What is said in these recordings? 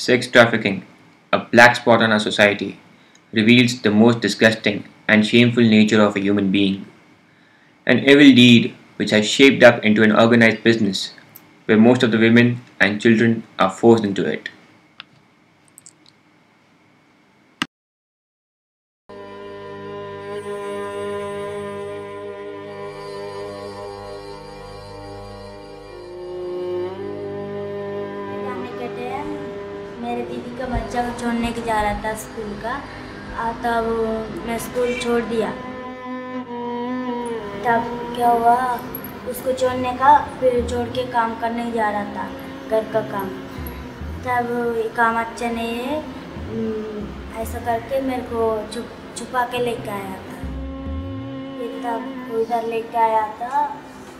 Sex trafficking, a black spot on our society, reveals the most disgusting and shameful nature of a human being. An evil deed which has shaped up into an organized business where most of the women and children are forced into it. जाने के time मेरे दीदी का बच्चा को छोड़ने के जा रहा था स्कूल का। तब मैं स्कूल छोड़ दिया। तब क्या हुआ, उसको छोड़ने का फिर छोड़ के काम करने जा रहा था, घर का काम। तब ये काम अच्छा नहीं है, ऐसा करके मेरे को छुपा के लेके आया था। फिर तब उधर लेके आया था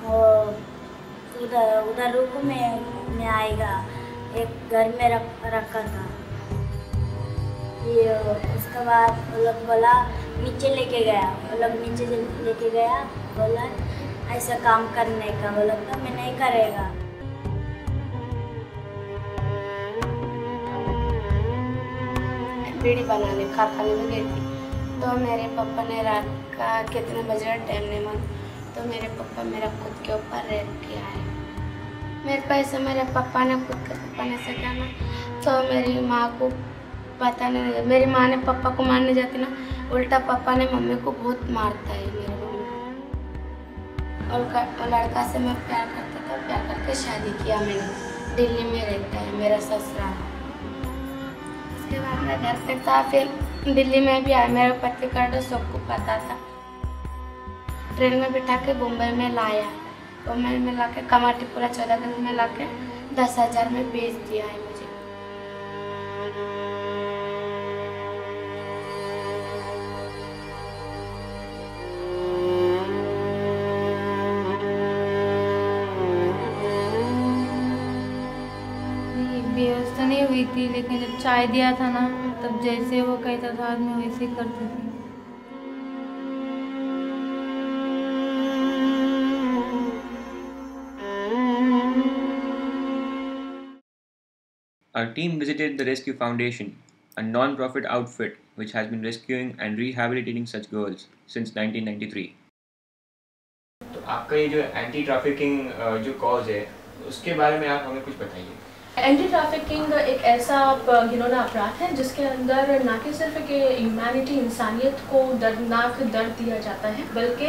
और उधर रुक में आएगा, एक घर में रखा था। फिर उसके बाद वो लोग बोला नीचे लेके गया, वो लोग नीचे लेके गया, बोला ऐसा काम करने का। बोला तो मैं नहीं करेगा। बीड़ी बनाने कारखाने में गई थी, तो मेरे पापा ने रात का कितने बजे टाइम नहीं मालूम, तो मेरे पापा मेरा खुद के ऊपर रेप किया है। मेरे पैसे मेरे पापा ने खुद के ऊपर ऐसे किया ना, तो मेरी माँ को पता नहीं। मेरी माँ ने पापा को मारने जाती ना, उल्टा पापा ने मम्मी को बहुत मारता है मेरे मम्मी। और लड़का से मैं प्यार करता था, प्यार करके शादी किया मैंने। दिल्ली में रहता है मेरा ससुराल। उसके बाद मैं घर पे था, फिर दिल्ली में भी आया। मेरे पति का तो सबको पता था। ट्रेन में बिठा के मुंबई में लाया, मुंबई में ला के कमाटीपुरा 14 दिन में ला के 10,000 में बेच दिया है मुझे। बेहोश तो नहीं हुई थी, लेकिन जब चाय दिया था ना, तब जैसे वो कहता था आदमी वैसे ही करती थी। Our team visited the Rescue Foundation, a non-profit outfit which has been rescuing and rehabilitating such girls since 1993. तो आपका ये जो एंटी ट्रैफिकिंग जो कॉज है, उसके बारे में आप हमें कुछ बताइए। एंटी ट्रैफिकिंग एक ऐसा घिनौना अपराध है जिसके अंदर ना कि सिर्फ एक ह्यूमैनिटी, इंसानियत को दर्दनाक दर्द दिया जाता है, बल्कि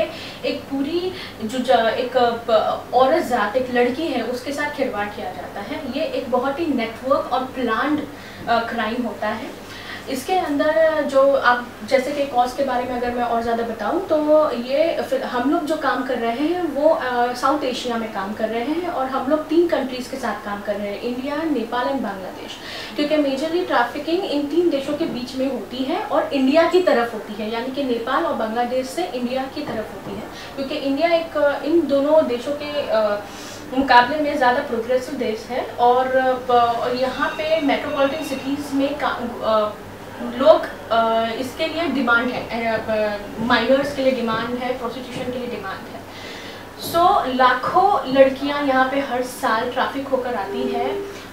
एक पूरी जो एक औरत ज़ात, एक लड़की है, उसके साथ खिलवाड़ किया जाता है। ये एक बहुत ही नेटवर्क और प्लान्ड क्राइम होता है। इसके अंदर जो आप जैसे कि कॉज के बारे में अगर मैं और ज़्यादा बताऊं, तो ये हम लोग जो काम कर रहे हैं वो साउथ एशिया में काम कर रहे हैं, और हम लोग 3 कंट्रीज़ के साथ काम कर रहे हैं, इंडिया, नेपाल एंड बांग्लादेश। क्योंकि मेजरली ट्रैफिकिंग इन 3 देशों के बीच में होती है और इंडिया की तरफ होती है, यानी कि नेपाल और बांग्लादेश से इंडिया की तरफ होती है। क्योंकि इंडिया एक इन दोनों देशों के मुकाबले में ज़्यादा प्रोग्रेसिव देश है, और यहाँ पे मेट्रोपॉलिटन सिटीज़ में लोग इसके लिए डिमांड है, माइनर्स के लिए डिमांड है, प्रोस्टिट्यूशन के लिए डिमांड है। सो लाखों लड़कियां यहाँ पे हर साल ट्रैफिक होकर आती है,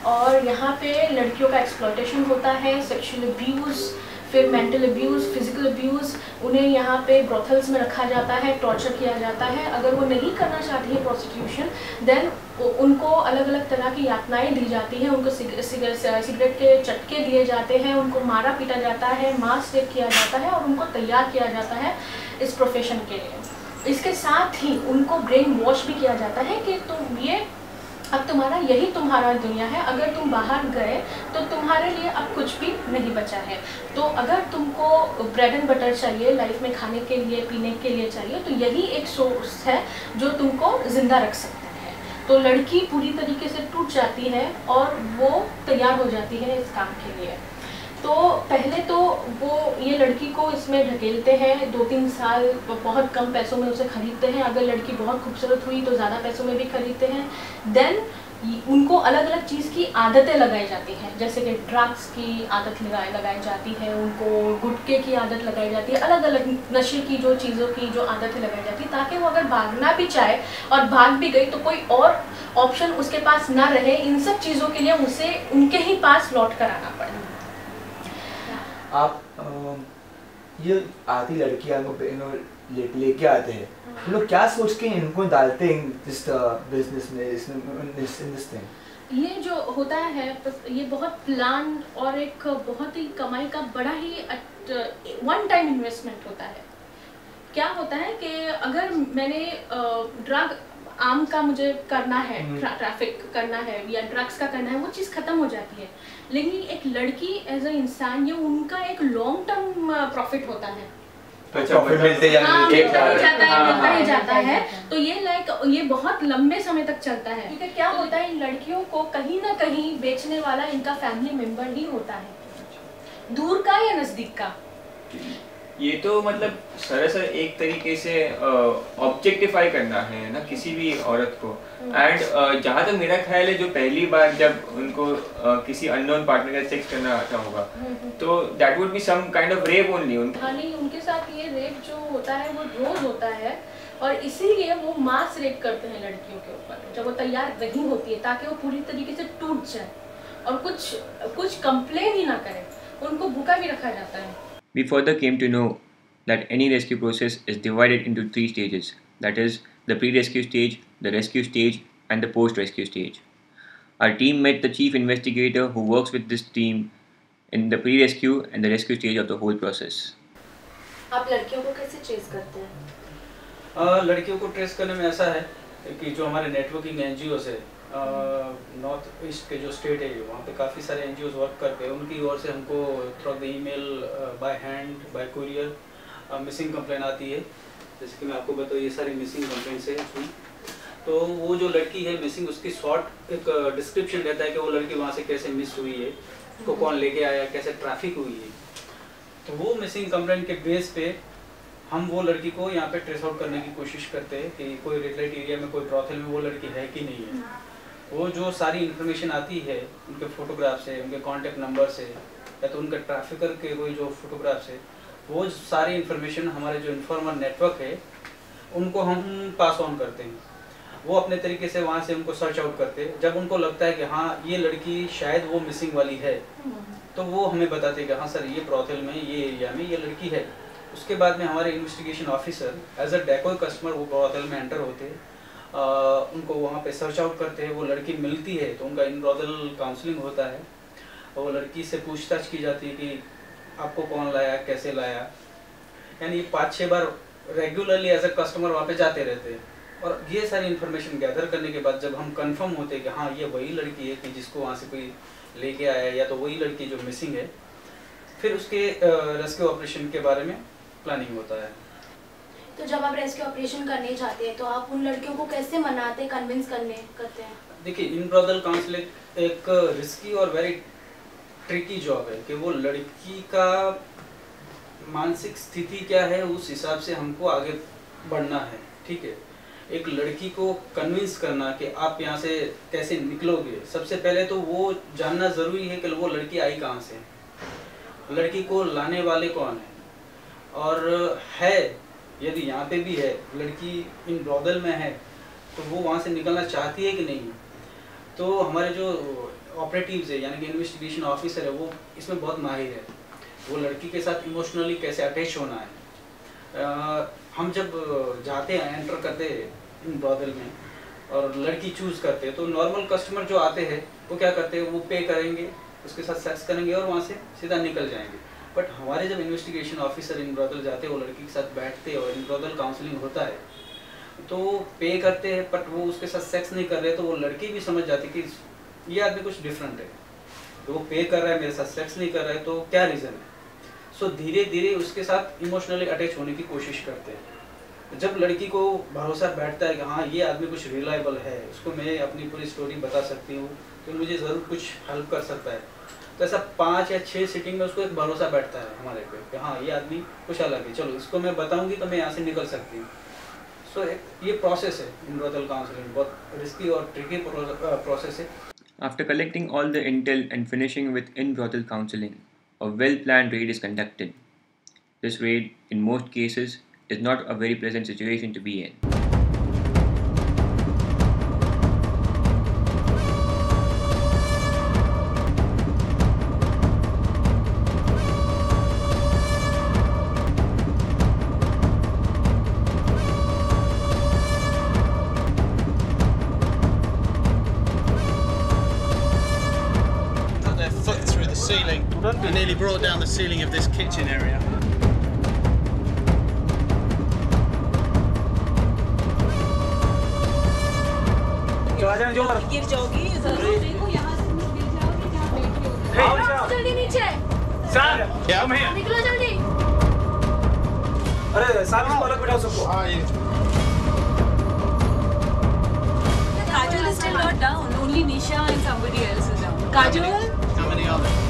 और यहाँ पे लड़कियों का एक्सप्लॉयटेशन होता है, सेक्सुअल अब्यूज़, फिर मेंटल अब्यूज़, फिजिकल अब्यूज़। उन्हें यहाँ पे ब्रोथल्स में रखा जाता है, टॉर्चर किया जाता है। अगर वो नहीं करना चाहती है प्रोस्टिट्यूशन, देन उनको अलग अलग तरह की यातनाएं दी जाती हैं, उनको सिगरेट के चटके दिए जाते हैं, उनको मारा पीटा जाता है, मास रेप किया जाता है, और उनको तैयार किया जाता है इस प्रोफेशन के लिए। इसके साथ ही उनको ब्रेन वॉश भी किया जाता है कि तुम ये अब तुम्हारा दुनिया है, अगर तुम बाहर गए तो तुम्हारे लिए अब कुछ भी नहीं बचा है। तो अगर तुमको ब्रेड एंड बटर चाहिए, लाइफ में खाने के लिए, पीने के लिए चाहिए, तो यही एक सोर्स है जो तुमको ज़िंदा रख सकता है। तो लड़की पूरी तरीके से टूट जाती है और वो तैयार हो जाती है इस काम के लिए। तो पहले तो वो ये लड़की को इसमें ढकेलते हैं, 2-3 साल बहुत कम पैसों में उसे ख़रीदते हैं। अगर लड़की बहुत खूबसूरत हुई तो ज़्यादा पैसों में भी ख़रीदते हैं। देन उनको अलग अलग चीज़ की आदतें लगाई जाती हैं, जैसे कि ड्रग्स की आदत लगाई जाती है, उनको गुटखे की आदत लगाई जाती है, अलग अलग नशे की जो चीज़ों की जो आदतें लगाई जाती है, ताकि वो अगर भागना भी चाहे और भाग भी गई तो कोई और ऑप्शन उसके पास ना रहे। इन सब चीज़ों के लिए उसे उनके ही पास लौट कर आना पड़े। आप ये आती लड़कियां को लेके आते हैं, वो लोग क्या सोच के इनको डालते हैं इस बिजनेस में, इन दिस थिंग? ये जो होता है ये बहुत प्लान और एक बहुत ही कमाई का बड़ा ही वन टाइम इन्वेस्टमेंट होता है। क्या होता है कि अगर मैंने ड्रग आम का मुझे करना है, ट्रैफिक करना है या ड्रग्स का करना है, वो चीज़ ख़त्म हो जाती है। लेकिन एक लड़की एज अ इंसान, ये उनका एक लॉन्ग टर्म प्रॉफिट होता है, प्रॉफिट मिलते मिलता ही जाता है। तो ये बहुत लंबे समय तक चलता है, क्योंकि क्या होता है इन लड़कियों को कहीं ना कहीं बेचने वाला इनका फैमिली मेंबर ही होता है, दूर का या नज़दीक का। ये तो मतलब सरासर एक तरीके से ऑब्जेक्टिफाई करना है ना किसी भी औरत को। एंड जहाँ तक मेरा ख्याल है, जो पहली बार जब उनको किसी अननोन पार्टनर का सेक्स करना आता होगा तो that would be some kind of rep only. उनके साथ ये रेप जो होता है वो रोज होता है, और इसीलिए वो मास रेप करते हैं लड़कियों के ऊपर जब वो तैयार नहीं होती है, ताकि वो पूरी तरीके से टूट जाए और कुछ कंप्लेन ही ना करे, उनको भूखा भी रखा जाता है। We further came to know that any rescue process is divided into 3 stages, that is, the pre-rescue stage, the rescue stage, and the post-rescue stage. Our team met the chief investigator who works with this team in the pre-rescue and the rescue stage of the whole process. आप लड़कियों को कैसे trace करते हैं? लड़कियों को trace करने में ऐसा है कि जो हमारे नेटवर्किंग एनजीओ है, नॉर्थ ईस्ट के जो स्टेट है वहाँ पे काफ़ी सारे एनजीओज वर्क करते हैं, उनकी ओर से हमको through the email, by hand, bye courier missing complaint आती है। जैसे कि मैं आपको बताऊँ, ये सारी मिसिंग कंप्लेंट्स है इसमें। तो वो जो लड़की है मिसिंग, उसकी शॉर्ट एक डिस्क्रिप्शन रहता है कि वो लड़की वहाँ से कैसे मिस हुई है, उसको कौन लेके आया, कैसे ट्रैफिक हुई है। तो वो मिसिंग कंप्लेंट के बेस पे हम वो लड़की को यहाँ पे ट्रेस आउट करने की कोशिश करते हैं कि कोई रेड लाइट एरिया में, कोई ब्रॉथल में वो लड़की है कि नहीं है। वो जो सारी इन्फॉर्मेशन आती है उनके फोटोग्राफ से, उनके कॉन्टैक्ट नंबर से, या तो उनके ट्रैफिकर के कोई जो फोटोग्राफ से, वो सारी इन्फॉर्मेशन हमारे जो इन्फॉर्मर नेटवर्क है उनको हम पास ऑन करते हैं। वो अपने तरीके से वहाँ से उनको सर्च आउट करते हैं। जब उनको लगता है कि हाँ ये लड़की शायद वो मिसिंग वाली है, तो वो हमें बताते हैं कि हाँ सर ये ब्रॉथल में, ये एरिया में ये लड़की है। उसके बाद में हमारे investigation officer as a decoy customer वो ब्रॉथल में एंटर होते हैं, उनको वहाँ पे सर्च आउट करते हैं। वो लड़की मिलती है तो उनका इन ब्रॉथल काउंसलिंग होता है, और वो लड़की से पूछताछ की जाती है कि आपको कौन लाया, कैसे लाया। यानी 5-6 बार रेगुलरली एज अ कस्टमर वहाँ पे जाते रहते हैं। और ये सारी इन्फॉर्मेशन गैदर करने के बाद जब हम कंफर्म होते हैं कि हाँ ये वही लड़की है कि जिसको वहाँ से कोई लेके आया, या तो वही लड़की जो मिसिंग है, फिर उसके रेस्क्यू ऑपरेशन के बारे में प्लानिंग होता है। तो जब आप रेस्क्यू ऑपरेशन करने जाते हैं तो आप उन लड़कियों को कैसे मनाते, कन्विंस करते हैं? देखिए, इन ब्रॉथल काउंसलिंग एक रिस्की और वेरी ट्रिकी जॉब है कि वो लड़की का मानसिक स्थिति क्या है उस हिसाब से हमको आगे बढ़ना है। ठीक है, एक लड़की को कन्विंस करना कि आप यहाँ से कैसे निकलोगे, सबसे पहले तो वो जानना ज़रूरी है कि वो लड़की आई कहाँ से, लड़की को लाने वाले कौन है, और है यदि यहाँ पे भी है लड़की इन ब्रॉथल में है तो वो वहाँ से निकलना चाहती है कि नहीं। तो हमारे जो ऑपरेटिव्स है यानी कि इन्वेस्टिगेशन ऑफिसर है वो इसमें बहुत माहिर है। वो लड़की के साथ इमोशनली कैसे अटैच होना है। हम जब जाते हैं, एंटर करते हैं इन ब्रॉथल में और लड़की चूज़ करते हैं, तो नॉर्मल कस्टमर जो आते हैं वो क्या करते हैं, वो पे करेंगे, उसके साथ सेक्स करेंगे और वहाँ से सीधा निकल जाएंगे। बट हमारे जब इन्वेस्टिगेशन ऑफिसर इन ब्रॉथल जाते हैं, वो लड़की के साथ बैठते हैं और इन ब्रॉथल काउंसलिंग होता है, तो पे करते हैं बट वो उसके साथ सेक्स नहीं कर रहे, तो वो लड़की भी समझ जाती कि ये आदमी कुछ डिफरेंट है, तो वो पे कर रहा है, मेरे साथ सेक्स नहीं कर रहा है, तो क्या रीज़न है। सो धीरे धीरे उसके साथ इमोशनली अटैच होने की कोशिश करते हैं। जब लड़की को भरोसा बैठता है कि हाँ ये आदमी कुछ रिलायबल है, उसको मैं अपनी पूरी स्टोरी बता सकती हूँ, तो मुझे ज़रूर कुछ हेल्प कर सकता है, तो ऐसा 5 या 6 सीटिंग में उसको एक भरोसा बैठता है हमारे पे कि हाँ ये आदमी कुछ अलग है, चलो इसको मैं बताऊंगी तो मैं यहाँ से निकल सकती हूँ। सो ये प्रोसेस है इन ब्रोथल काउंसलिंग, बहुत रिस्की और ट्रिकी प्रोसेस है. After collecting all the intel and finishing with in-brothel counseling, a well-planned raid is conducted. This raid, in most cases, is not a very pleasant situation to be in. Foot through the ceiling and nearly brought down the ceiling of this kitchen area. गिर जाओगी देखो यहाँ से गिर जाओगी जहाँ बैठी हो. जल्दी नीचे Yeah, I'm here. निकलो जल्दी. अरे साहब इसको अलग बिठाओ सबको. Kajol is still not down. Only Nisha and somebody else is down. Kajol. How many are there?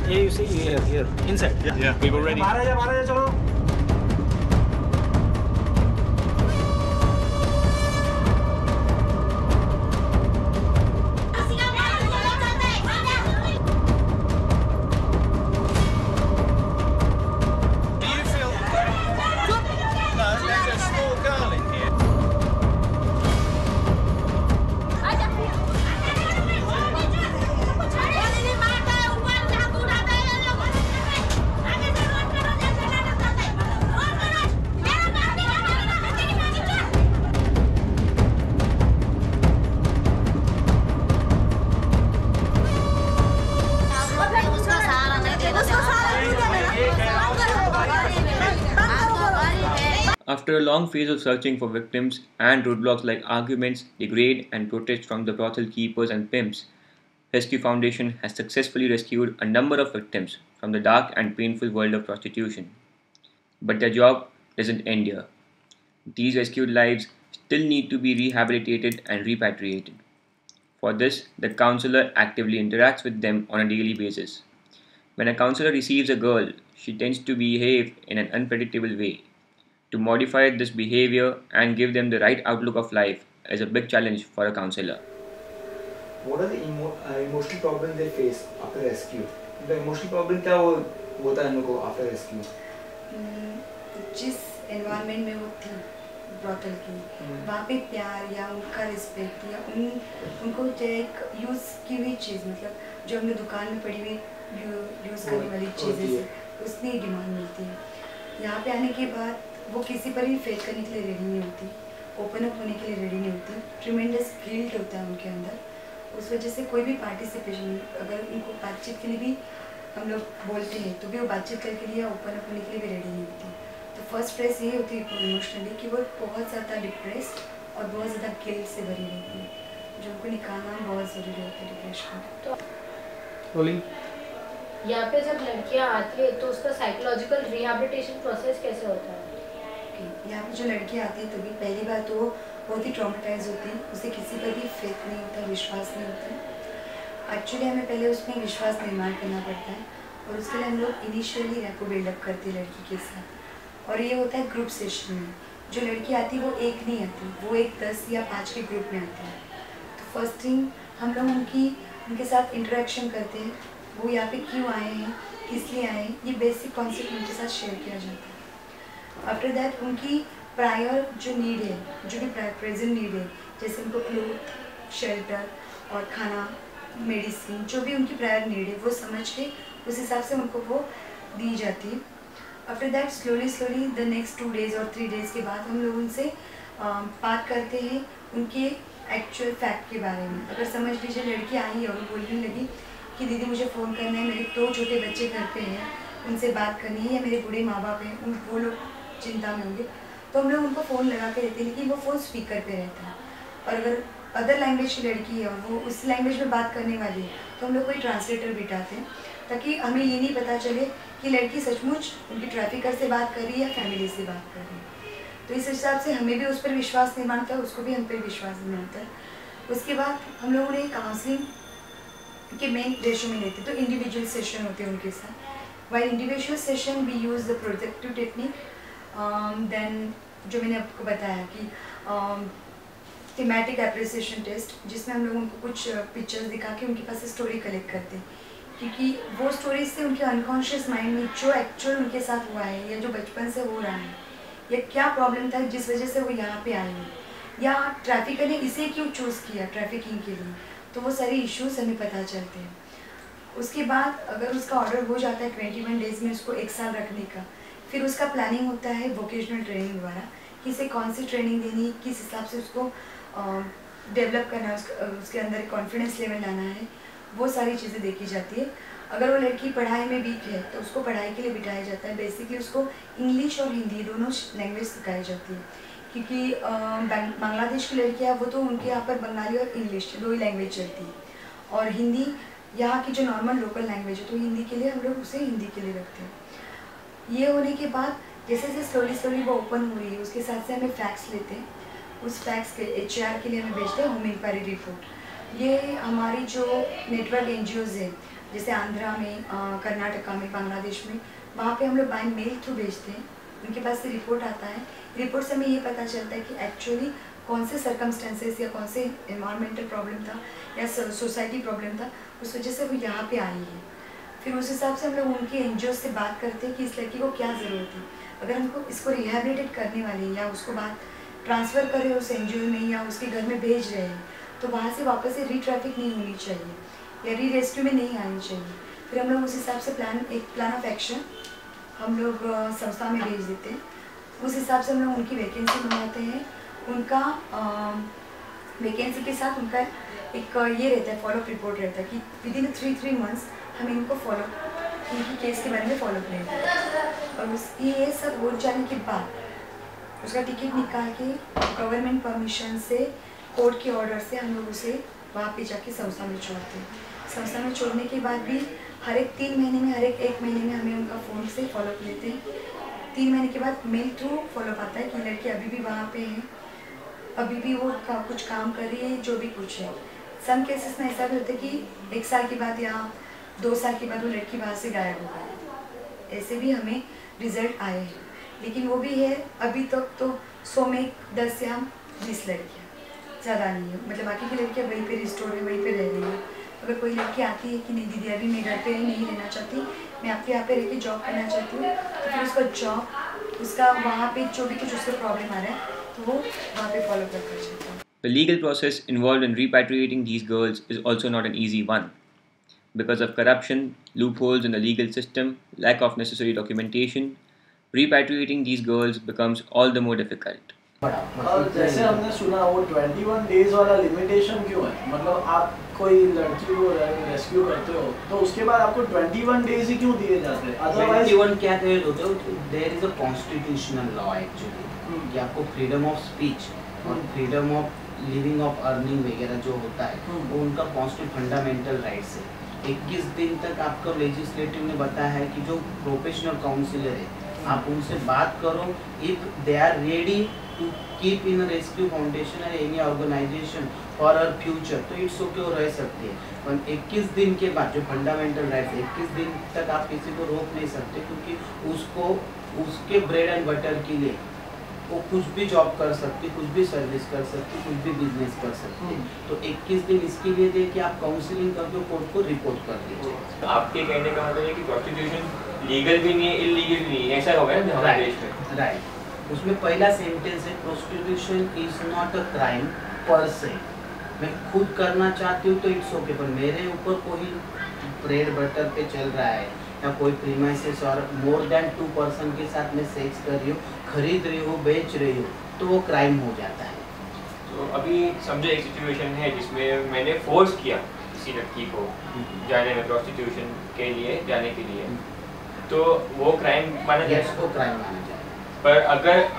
Yeah, you see here inside. Yeah, we were ready. बाहर जा चलो. Do you feel? No, there's a small girl in here. After a long phase of searching for victims and roadblocks like arguments, degrade, and protests from the brothel keepers and pimps, Rescue Foundation has successfully rescued a number of victims from the dark and painful world of prostitution. But their job doesn't end here. These rescued lives still need to be rehabilitated and repatriated. For this, the counselor actively interacts with them on a daily basis. When a counselor receives a girl, she tends to behave in an unpredictable way. To modify this behavior and give them the right outlook of life is a big challenge for a counselor. What are the emotional problems they face after rescue? The emotional problem क्या वो होता है उनको after rescue? जिस environment में वो थी brothel की, वहाँ पे प्यार या उनका रिस्पेक्ट या उनको एक यूज़ की हुई चीज़, मतलब जो हमने दुकान में पड़ी हुई यूज़ करने वाली चीज़ें से उसने डिमांड मिलती है. यहाँ पे आने के बाद वो किसी पर भी फेक करने के लिए रेडी नहीं होती, ओपन अप होने के लिए रेडी नहीं होती. ट्रिमेंडस गिल्ट होता है उनके अंदर. उस वजह से कोई भी पार्टिसिपेशन, अगर उनको बातचीत के लिए भी हम लोग बोलते हैं तो भी वो बातचीत करने के लिए ओपन अप होने के लिए भी रेडी नहीं होती. तो फर्स्ट प्रेस ये होती है इमोशनली कि वो बहुत ज़्यादा डिप्रेस्ड और बहुत ज़्यादा गिल्ट से भरी रहती है, जो उनको निकालना बहुत ज़रूरी होता है डिप्रेशन. यहाँ पे जब लड़कियाँ आती है तो उसका साइकोलॉजिकल रिहैबिलिटेशन प्रोसेस कैसे होता है? यहाँ पे जो लड़की आती है तो भी पहली बार तो बहुत ही ट्रॉमेटाइज होती है, उसे किसी पर भी फेथ नहीं होता, विश्वास नहीं होता. एक्चुअली हमें पहले उसमें विश्वास निर्माण करना पड़ता है और उसके लिए हम लोग इनिशियली रैपो बिल्डअप करते हैं लड़की के साथ. और ये होता है ग्रुप सेशन में. जो लड़की आती है वो एक नहीं आती, वो एक 10 या 5 के ग्रुप में आती है. तो फर्स्ट थिंग हम लोग उनके साथ इंटरेक्शन करते हैं, वो यहाँ पे क्यों आए हैं, किस लिए आए हैं, ये बेसिक कॉन्सेप्ट उनके साथ शेयर किया जाता है. आफ्टर दैट उनकी प्रायर जो नीड है, जो भी प्रेजेंट नीड है, जैसे उनको क्लोथ, शेल्टर और खाना, मेडिसिन, जो भी उनकी प्रायर नीड है वो समझ के उस हिसाब से उनको वो दी जाती है. After that slowly the next 2 days और 3 days के बाद हम लोग उनसे बात करते हैं उनके एक्चुअल फैक्ट के बारे में. अगर समझ लीजिए लड़की आई और बोलने लगी कि दीदी मुझे फ़ोन करना है, मेरे 2 छोटे बच्चे घर पे हैं, उनसे बात करनी है, या मेरे बूढ़े माँ बाप हैं, वो लोग चिंता में होंगे, तो हम लोग उनको फ़ोन लगा के देते हैं, लेकिन वो फ़ोन स्पीकर पे रहता है. और अगर अदर लैंग्वेज की लड़की है और वो उस लैंग्वेज में बात करने वाली है तो हम लोग कोई ट्रांसलेटर बिठाते हैं, ताकि हमें ये नहीं पता चले कि लड़की सचमुच उनकी ट्रैफिकर से बात कर रही है या फैमिली से बात कर रही है. तो इस हिसाब से हमें भी उस पर विश्वास निर्माण होता है, उसको भी हम पर विश्वास निर्माण होता है. उसके बाद हम लोग उन्हें काउंसलिंग के मेन रेशो में लेते, तो इंडिविजुअल सेशन होते हैं उनके साथ। While individual session we use the projective technique, then जो मैंने आपको बताया कि थीमेटिक एप्रिसिएशन टेस्ट, जिसमें हम लोग उनको कुछ पिक्चर्स दिखा के उनके पास से स्टोरी कलेक्ट करते हैं, क्योंकि वो स्टोरी से उनके अनकॉन्शियस माइंड में जो एक्चुअल उनके साथ हुआ है या जो बचपन से हो रहा है या क्या प्रॉब्लम था जिस वजह से वो यहाँ पे आए हैं, या ट्रैफिकर ने इसे क्यों चूज़ किया ट्रैफिकिंग के लिए, तो वो सारे इश्यूज हमें पता चलते हैं। उसके बाद अगर उसका ऑर्डर हो जाता है 21 डेज़ में उसको 1 साल रखने का, फिर उसका प्लानिंग होता है वोकेशनल ट्रेनिंग द्वारा, किसे कौन सी ट्रेनिंग देनी, किस हिसाब से उसको डेवलप करना है, उसके अंदर कॉन्फिडेंस लेवल लाना है, वो सारी चीज़ें देखी जाती है। अगर वो लड़की पढ़ाई में वीक है तो उसको पढ़ाई के लिए बिठाया जाता है। बेसिकली उसको इंग्लिश और हिंदी दोनों लैंग्वेज सिखाई जाती है, क्योंकि बांग्लादेश की लड़कियाँ वो तो उनके यहाँ पर बंगाली और इंग्लिश 2 ही लैंग्वेज चलती है, और हिंदी यहाँ की जो नॉर्मल लोकल लैंग्वेज है, तो हिंदी के लिए हम लोग उसे हिंदी के लिए रखते हैं। ये होने के बाद जैसे जैसे स्लोली वो ओपन हो रही है, उसके साथ से हमें फैक्स लेते हैं, उस फैक्स के HR के लिए हमें भेजते हैं होम इंक्वायरी रिपोर्ट। ये हमारी जो नेटवर्क NGOs है, जैसे आंध्रा में, कर्नाटका में, बांग्लादेश में, वहाँ पे हम लोग बाय मेल थ्रू भेजते हैं, उनके पास से रिपोर्ट आता है। रिपोर्ट से हमें ये पता चलता है कि एक्चुअली कौन से सर्कमस्टेंसेस या कौन से एनवायरमेंटल प्रॉब्लम था या सोसाइटी प्रॉब्लम था, उस वजह से वो यहाँ पे आई है। फिर उस हिसाब से हम लोग उनके NGOs से बात करते हैं कि इस लड़की को क्या ज़रूरत है, अगर हमको इसको रिहेबिलिटेट करने वाले हैं या उसको बात ट्रांसफ़र कर रहे हैं उस NGO में या उसके घर में भेज रहे हैं, तो वहाँ से वापस से रीट्रैफिक नहीं होनी चाहिए या रेस्क्यू में नहीं आनी चाहिए। फिर हम लोग उस हिसाब से एक प्लान ऑफ एक्शन हम लोग संस्था में भेज देते हैं। उस हिसाब से हम लोग उनकी वैकेंसी बनाते हैं, उनका वैकेंसी के साथ उनका एक ये रहता है, फॉलोअप रिपोर्ट रहता है कि विदिन 3 मंथ्स हम इनको इनकी केस के बारे में फॉलोअप लेंगे। और उसकी ये सब हो जाने के बाद उसका टिकट निकाल के गवर्नमेंट परमिशन से, कोर्ट के ऑर्डर से हम लोग उसे वहाँ पे जाके संस्था में छोड़ते हैं। संस्था में छोड़ने के बाद भी हर एक 3 महीने में, हर एक महीने में हमें उनका फ़ोन से फॉलोअप लेते हैं। 3 महीने के बाद मेल थ्रू फॉलोअप आता है कि लड़की अभी भी वहाँ पे है, अभी भी वो कुछ काम कर रही है, जो भी कुछ है। सम केसेस में ऐसा भी होता है कि 1 साल के बाद या 2 साल के बाद वो लड़की वहाँ से गायब हो गई। ऐसे भी हमें रिजल्ट आए हैं, लेकिन वो भी है अभी तक तो 100 में 10 या 20 लड़कियाँ, ज़्यादा नहीं है। मतलब बाकी की लड़कियाँ वहीं पे रिस्टोर है, वहीं पे रह रही है। अगर कोई लड़की आती है कि नहीं दीदी अभी मैं घर पे नहीं रहना चाहती, मैं आपके यहाँ पे रह के जॉब करना चाहती हूँ, तो फिर उसका जॉब, उसका वहाँ पे जो भी कुछ उसका प्रॉब्लम आ रहा है तो वो वहाँ पे फॉलो कर सकता है। The legal process involved in repatriating these girls is also not an easy one. Because of corruption, loopholes in the legal system, lack of necessary documentation, repatriating these girls becomes all the more difficult. और जैसे हमने सुना वो 21 days वाला limitation क्यों है? मतलब आप कोई लड़की को रेस्क्यू करते हो तो उसके बाद आपको 21 डेज ही क्यों दिए जाते हैं? अदरवाइज 21 क्या होते हो? There is a constitutional law actually कि आपको फ्रीडम ऑफ स्पीच और freedom of living of earning वगैरह जो होता है वो उनका कॉन्स्टिट्यूट फंडामेंटल राइट्स है। 21 दिन तक आपको लेजिस्लेटिव ने बताया है कि जो प्रोफेशनल काउंसिलर है आप उनसे बात करो, if they are ready to keep in rescue foundation और any organization for our future तो इट्स ओके वो रह सकती है। पर 21 दिन के बाद जो फंडामेंटल राइट्स 21 दिन तक आप किसी को रोक नहीं सकते, क्योंकि उसको उसके ब्रेड एंड बटर के लिए वो कुछ भी जॉब कर सकती, कुछ भी सर्विस कर सकती, कुछ भी बिजनेस कर सकती। तो 21 दिन इसके लिए दे कि आप काउंसलिंग करके कोर्ट को रिपोर्ट कर दीजिए। आपके कहने का मतलब है कि प्रोस्टिट्यूशन लीगल भी नहीं है, इलीगल भी नहीं है, ऐसा हो गया ना हमारे देश में। राइट, उसमें पहला सेंटेंस है prostitution is not a crime पर से। मैं खुद करना चाहती हूँ तो इट्स ओके, पर मेरे ऊपर कोई ब्रेड बटर पे चल रहा है या कोई प्रीमाइसेस और मोर देन 2 पर्सन के साथ मैं सेक्स कर रही हूँ, खरीद रही हूँ, बेच रही हूँ, तो वो क्राइम हो जाता है। तो अभी समझो एक सिचुएशन है जिसमें मैंने फोर्स किया किसी लड़की को जाने में, प्रोस्टिट्यूशन के लिए जाने के लिए, तो वो क्राइम माना जाए? वो क्राइम माना जाए। पर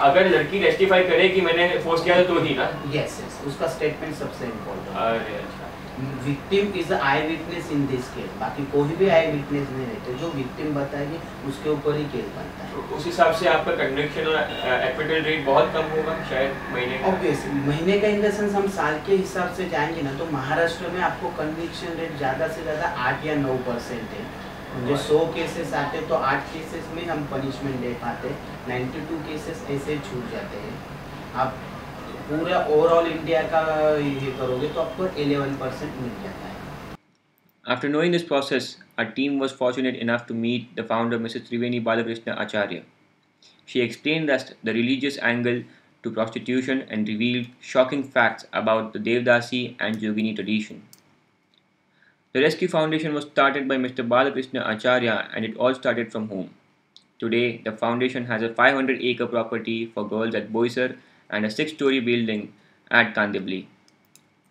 अगर लड़की टेस्टिफाई करे कि मैंने फोर्स किया तो ही ना? यस, उसका स्टेटमेंट सबसे इम्पोर्टेंट। अरे अच्छा, victim is I witness in this case, बाकी कोई भी आई विटनेस नहीं रहते, जो विक्टिम बताएगी उसके ऊपर ही केस बनता है। उस हिसाब से आपका कन्विक्शन और एक्विटल रेट बहुत कम होगा शायद महीने का। ऑब्वियसली महीने का इन द सेंस हम साल के हिसाब से जाएंगे ना, तो महाराष्ट्र में आपको कन्विक्शन रेट ज़्यादा से ज़्यादा 8 या 9% है। जो 100 केसेस आते तो 8 केसेस में हम पनिशमेंट दे पाते, 92 केसेस ऐसे छूट जाते हैं। आप पूरा ओवरऑल इंडिया का ये करोगे तो आपको 11% मिल जाता है। After knowing this process, our team was fortunate enough to meet the founder, Mrs. Triveni Balakrishna Acharya. She explained us the religious angle to prostitution and revealed shocking facts about the Devdasi and Yogini tradition. The Rescue Foundation was started by Mr. Balakrishna Acharya, and it all started from home. Today, the foundation has a 500-acre property for girls at Boisar and a 6-story building at Kandivali.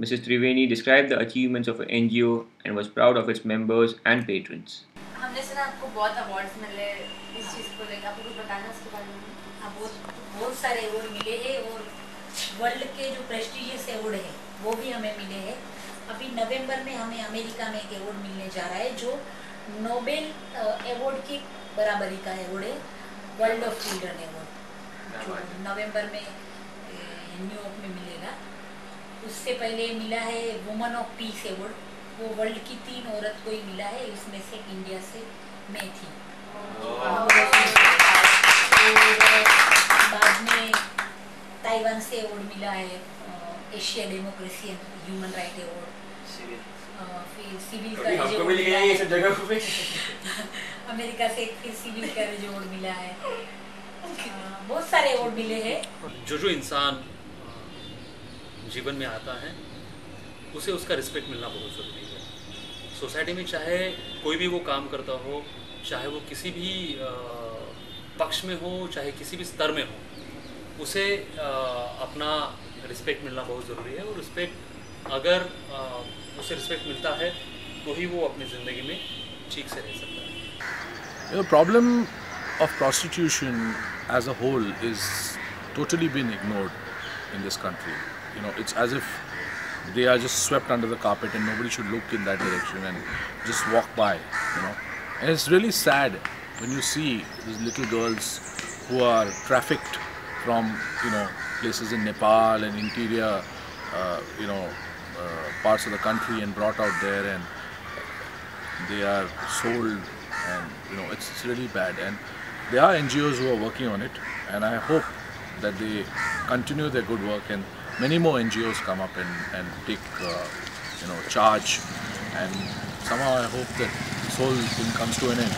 Mrs. Triveni described the achievements of her NGO and was proud of its members and patrons. हमने सुना आपको बहुत awards मिले इस चीज़ को लेकर, आपको कुछ बताना उसके बारे में? हाँ, बहुत सारे अवार्ड मिले हैं और वर्ल्ड के जो प्रेस्टिजियस अवार्ड है वो भी हमें मिले हैं। अभी नवंबर में हमें अमेरिका में एक अवार्ड मिलने जा रहा है जो नोबेल अवार्ड की बराबरी का अवार्ड है, वर्ल्ड ऑफ चिल्ड्रन अवार्ड, जो नवंबर में न्यूयॉर्क में मिलेगा। उससे पहले मिला है वुमन ऑफ पीस अवार्ड, वो वर्ल्ड की 3 औरत को ही मिला है, उसमें से इंडिया से मैं थी। बाद में ताइवान से अवार्ड मिला है, Asia democracy and human right award, फिर सिविल करेज अवार्ड, अमेरिका से फिर सिविल करेज अवार्ड मिला है, बहुत सारे अवार्ड मिले हैं। जो इंसान जीवन में आता है उसे उसका रिस्पेक्ट मिलना बहुत ज़रूरी है। सोसाइटी में चाहे कोई भी वो काम करता हो, चाहे वो किसी भी पक्ष में हो, चाहे किसी भी स्तर में हो, उसे अपना रिस्पेक्ट मिलना बहुत ज़रूरी है। और रिस्पेक्ट अगर उसे रिस्पेक्ट मिलता है तो ही वो अपनी ज़िंदगी में ठीक से रह सकता है। Problem of prostitution as a whole is totally been ignored in this country. You know, it's as if they are just swept under the carpet and nobody should look in that direction and just walk by, you know. And it's really sad when you see these little girls who are trafficked from, you know, places in Nepal and interior, parts of the country and brought out there, and they are sold, and you know, it's really bad. And there are NGOs who are working on it, and I hope that they continue their good work and many more NGOs come up and take charge, and somehow I hope that this whole thing comes to an end.